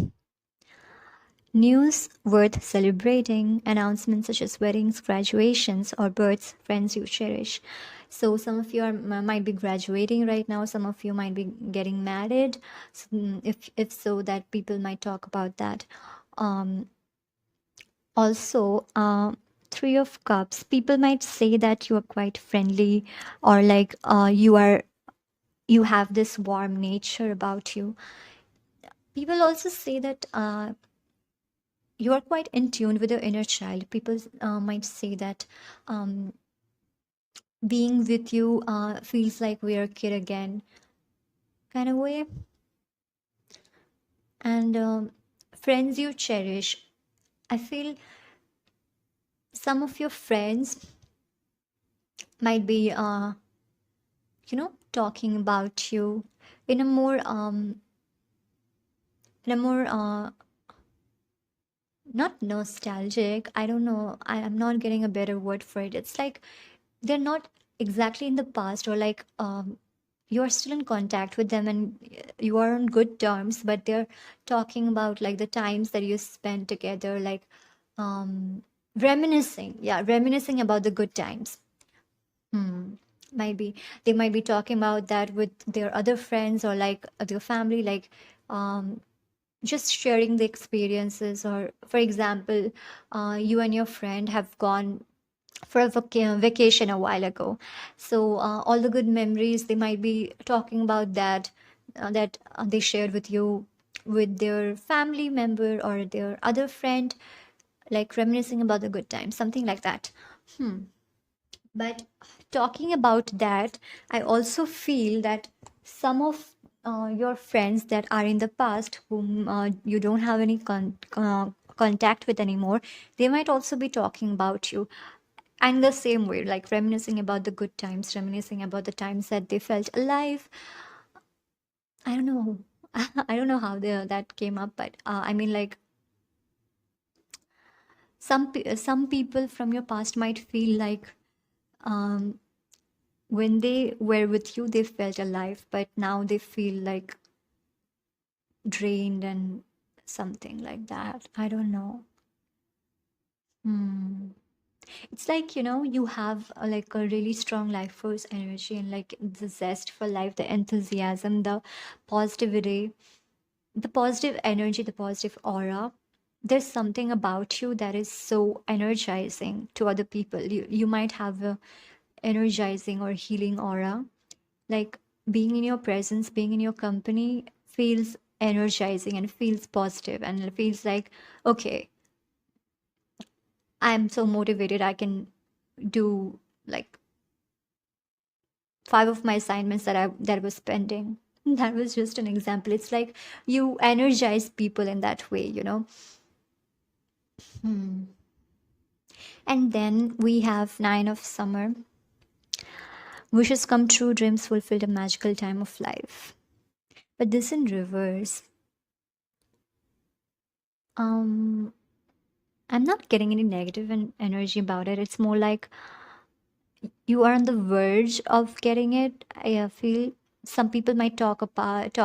News worth celebrating, announcements such as weddings, graduations, or births, friends you cherish. So some of you might be graduating right now. Some of you might be getting married. So, if so, that people might talk about that. Also, 3 of cups. People might say that you are quite friendly, or like you have this warm nature about you. People also say that you are quite in tune with your inner child. People might say that being with you feels like we're a kid again, kind of way. And friends you cherish. I feel some of your friends might be, talking about you in a more, not nostalgic. I don't know. I'm not getting a better word for it. It's like they're not exactly in the past, or like you're still in contact with them and you are on good terms, but they're talking about like the times that you spent together, like reminiscing. Yeah, reminiscing about the good times. Maybe they might be talking about that with their other friends, or like their family, like just sharing the experiences. Or for example, you and your friend have gone for a vacation a while ago. So all the good memories, they might be talking about that, they shared with you, with their family member or their other friend, like reminiscing about the good times, something like that. But talking about that, I also feel that some of your friends that are in the past, whom you don't have any contact with anymore, they might also be talking about you. And the same way, like reminiscing about the good times, reminiscing about the times that they felt alive. I don't know. I don't know how that came up, but I mean, like, some people from your past might feel like um, when they were with you, they felt alive, but now they feel like drained and something like that. I don't know. Hmm. It's like, you have like a really strong life force energy, and like the zest for life, the enthusiasm, the positivity, the positive energy, the positive aura. There's something about you that is so energizing to other people. You might have a energizing or healing aura. Like being in your presence, being in your company feels energizing and feels positive, and it feels like, okay, I'm so motivated. I can do like 5 of my assignments that I was pending. That was just an example. It's like you energize people in that way. And then we have Nine of Summer. Wishes come true, dreams fulfilled, a magical time of life. But this in reverse. Um, I'm not getting any negative energy about it. It's more like you are on the verge of getting it. I feel some people might talk about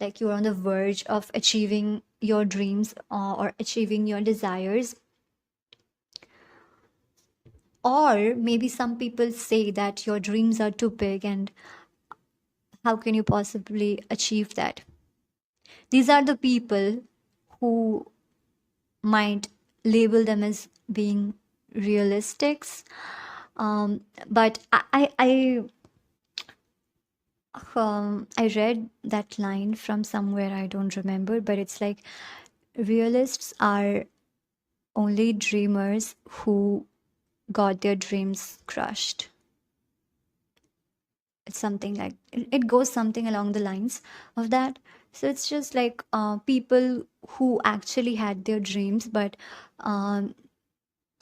like you are on the verge of achieving your dreams, or achieving your desires. Or maybe some people say that your dreams are too big and how can you possibly achieve that? These are the people who might label them as being realistics. But I read that line from somewhere, I don't remember, but it's like realists are only dreamers who got their dreams crushed. It's something like it goes something along the lines of that. So it's just like people who actually had their dreams, but um,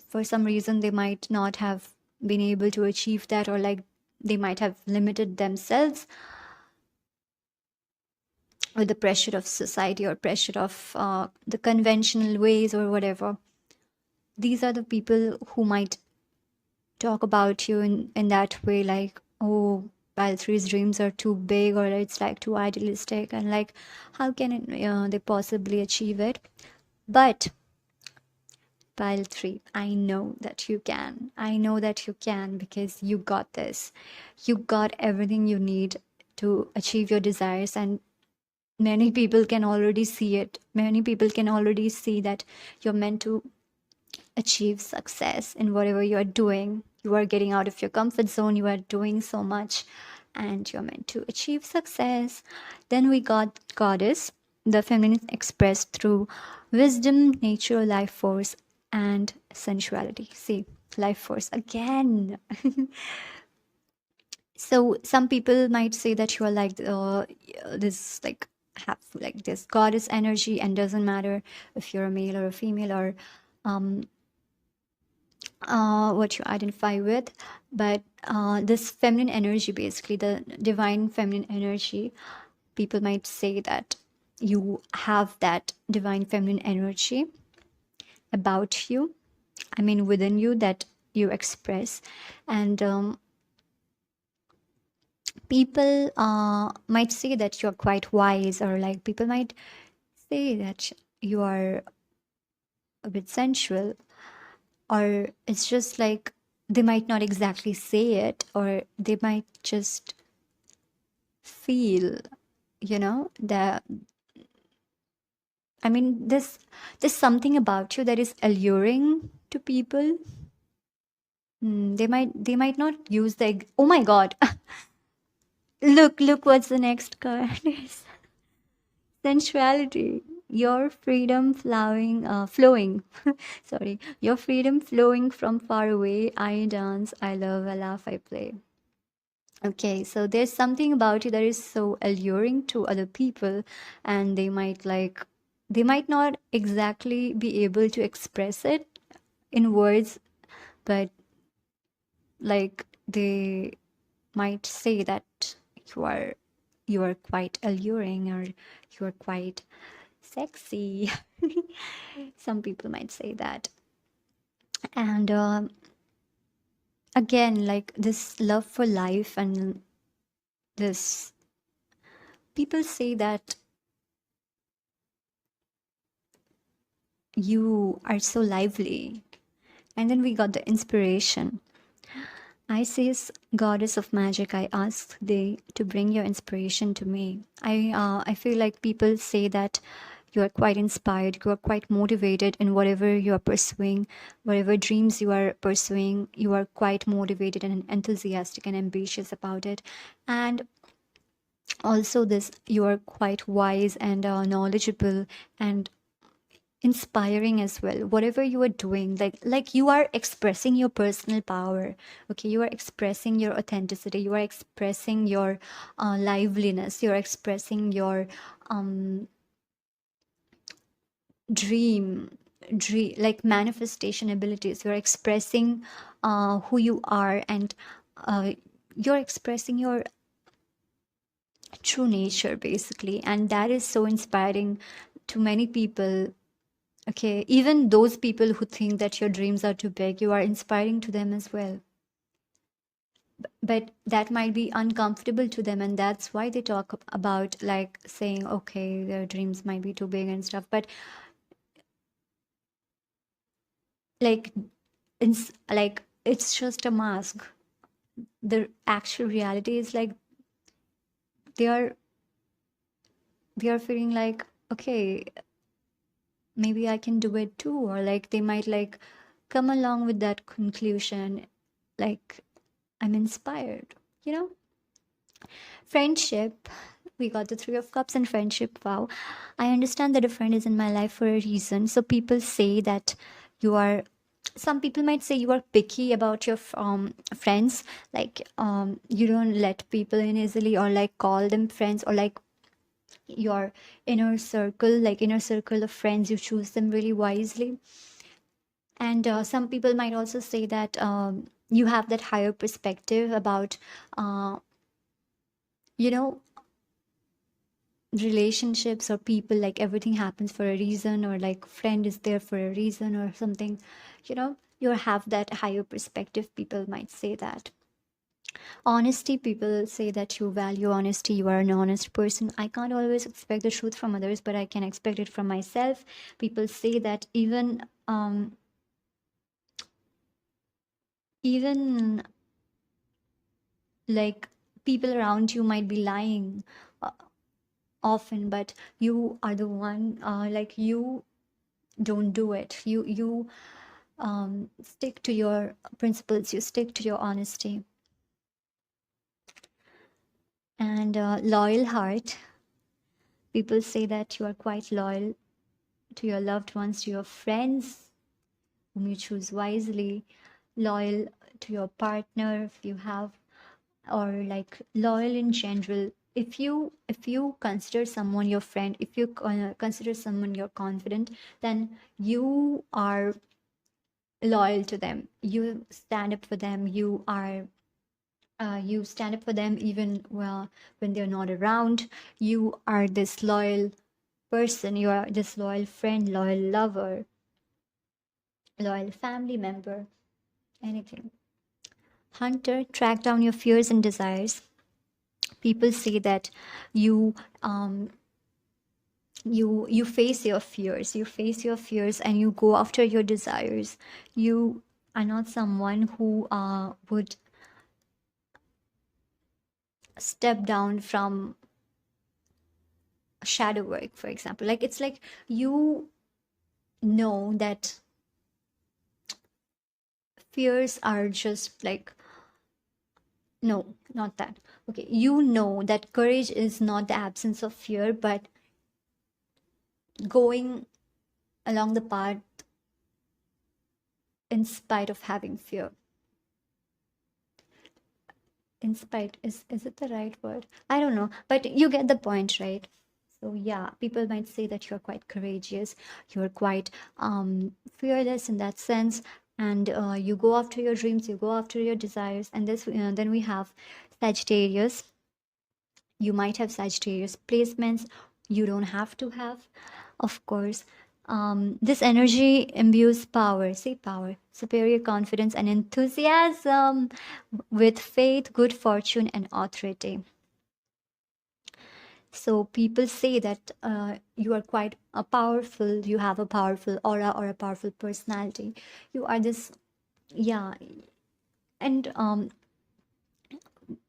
for some reason they might not have been able to achieve that, or like they might have limited themselves with the pressure of society or pressure of the conventional ways or whatever. These are the people who might talk about you in that way, like, oh, pile three's dreams are too big, or it's like too idealistic, and like how can they possibly achieve it? But pile three, I know that you can. I know that you can, because you got this. You got everything you need to achieve your desires, and many people can already see it. Many people can already see that you're meant to achieve success in whatever you are doing. You are getting out of your comfort zone, you are doing so much, and you're meant to achieve success. Then we got Goddess, the feminine expressed through wisdom, nature, life force, and sensuality. See, life force again. So some people might say that you are like this, like have like this goddess energy, and doesn't matter if you're a male or a female, or what you identify with. But this feminine energy, basically the divine feminine energy, people might say that you have that divine feminine energy about you, I mean within you, that you express. And people might say that you're quite wise, or like people might say that you are a bit sensual, or it's just like they might not exactly say it, or they might just feel, that, I mean, there's something about you that is alluring to people. They might not use the oh my god. Look what's the next card is. Sensuality, your freedom flowing. Sorry, your freedom flowing from far away. I dance, I love, I laugh, I play. Okay, so there's something about you that is so alluring to other people, and they might not exactly be able to express it in words, but like they might say that you are you are quite alluring, or you are quite sexy. Some people might say that. And again, like this love for life, and this, people say that you are so lively. And then we got the inspiration. Isis, goddess of magic, I ask thee to bring your inspiration to me. I feel like people say that you are quite inspired, you are quite motivated in whatever you are pursuing, whatever dreams you are pursuing, you are quite motivated and enthusiastic and ambitious about it. And also this, you are quite wise and knowledgeable and inspiring as well, whatever you are doing, like you are expressing your personal power. Okay, you are expressing your authenticity, you are expressing your liveliness, you're expressing your dream, like manifestation abilities. You're expressing who you are, and uh, you're expressing your true nature basically, and that is so inspiring to many people. Okay, even those people who think that your dreams are too big, you are inspiring to them as well. But that might be uncomfortable to them, and that's why they talk about like saying, okay, their dreams might be too big and stuff. But like, like it's just a mask. The actual reality is like they are they are feeling like, okay, maybe I can do it too, or like they might like come along with that conclusion, like I'm inspired, you know. Friendship, we got the Three of Cups and friendship. Wow, I understand that a friend is in my life for a reason. So people say that you are, some people might say you are picky about your friends, like you don't let people in easily, or like call them friends, or like your inner circle, like inner circle of friends, you choose them really wisely. And some people might also say that you have that higher perspective about uh, you know, relationships or people, like everything happens for a reason, or like friend is there for a reason or something, you know. You have that higher perspective, people might say that. Honesty, people say that you value honesty, you are an honest person. I can't always expect the truth from others, but I can expect it from myself. People say that even like people around you might be lying uh, often, but you are the one, like you don't do it. You stick to your principles, you stick to your honesty. And loyal heart, people say that you are quite loyal to your loved ones, to your friends whom you choose wisely, loyal to your partner if you have, or like loyal in general. If you consider someone your friend, if you consider someone your confidant, then you are loyal to them, you stand up for them, you stand up for them even well when they're not around. You are this loyal person, you are this loyal friend, loyal lover, loyal family member, anything. Hunter, track down your fears and desires. People say that you you face your fears, you face your fears and you go after your desires. You are not someone who would step down from shadow work, for example. Like it's like you know that fears are just like, no, not that. Okay, you know that courage is not the absence of fear, but going along the path in spite of having fear. In spite, is it the right word? I don't know, but you get the point, right? So yeah, people might say that you're quite courageous, you're quite fearless in that sense, and you go after your dreams, you go after your desires. And this then we have Sagittarius. You might have Sagittarius placements, you don't have to have, of course. This energy imbues power, say power, superior confidence and enthusiasm, with faith, good fortune, and authority. So people say that you are quite powerful, you have a powerful aura or a powerful personality. You are this, yeah. And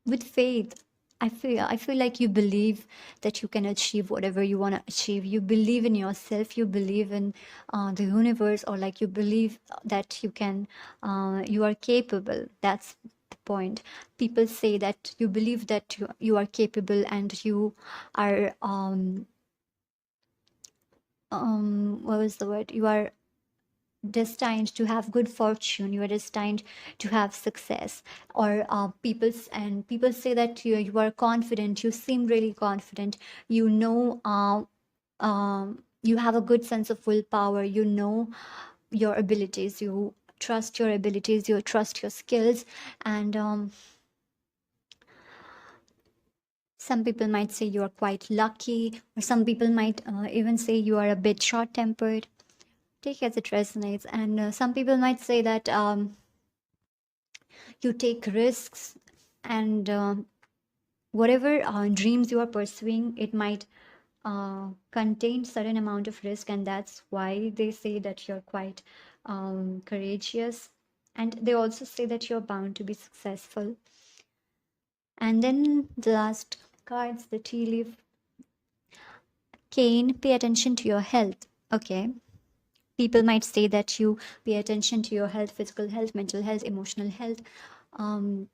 with faith, I feel like you believe that you can achieve whatever you want to achieve. You believe in yourself, you believe in the universe, or like you believe that you can, you are capable. That's the point. People say that you believe that you are capable, and you are what was the word, you are destined to have good fortune, you are destined to have success. Or people say that you are confident, you seem really confident, you know You have a good sense of willpower. You know your abilities. You trust your abilities. You trust your skills. And some people might say you are quite lucky, or some people might even say you are a bit short tempered. Take as it resonates. And some people might say that you take risks, and whatever dreams you are pursuing, it might contain certain amount of risk, and that's why they say that you're quite courageous. And they also say that you're bound to be successful. And then the last cards, the tea leaf. Cain, pay attention to your health. Okay. People might say that you pay attention to your health, physical health, mental health, emotional health. Um,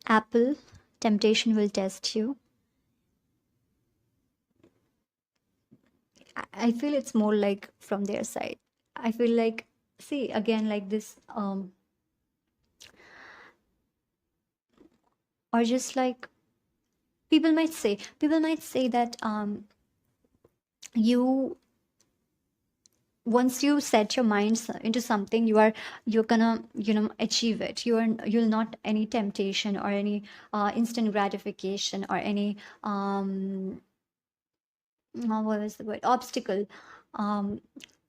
Apple, temptation will test you. I feel it's more like from their side. I feel like, see, again, like this, or just like people might say that you once you set your mind into something, you're gonna achieve it. You'll not any temptation or any instant gratification or any what was the word, obstacle um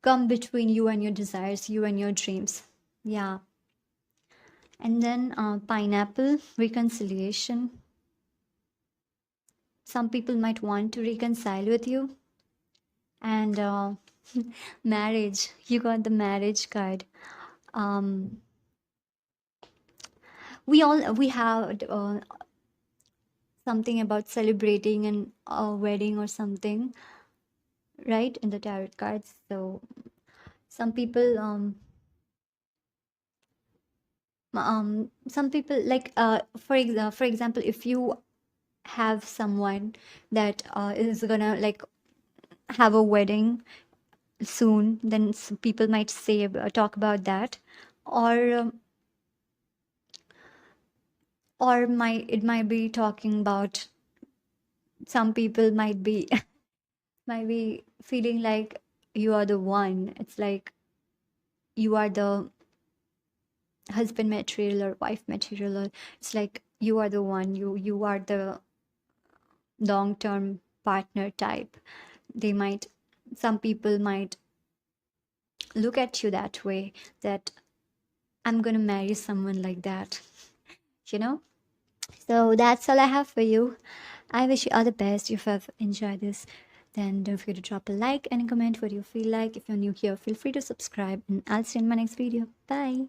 come between you and your desires, you and your dreams. Yeah. And then pineapple, reconciliation. Some people might want to reconcile with you. And marriage, you got the marriage card. um we have something about celebrating an a wedding or something, right, in the tarot cards. So some people some people like for example, if you have someone that is gonna like have a wedding soon, then some people might say talk about that. Or might it might be talking about, some people might be might be feeling like you are the one. It's like you are the husband material or wife material, or it's like you are the one, you are the long term partner type. They might, some people might look at you that way, that I'm gonna marry someone like that, you know. So that's all I have for you. I wish you all the best. If you've enjoyed this, then don't forget to drop a like and a comment what you feel like. If you're new here, feel free to subscribe, and I'll see you in my next video. Bye.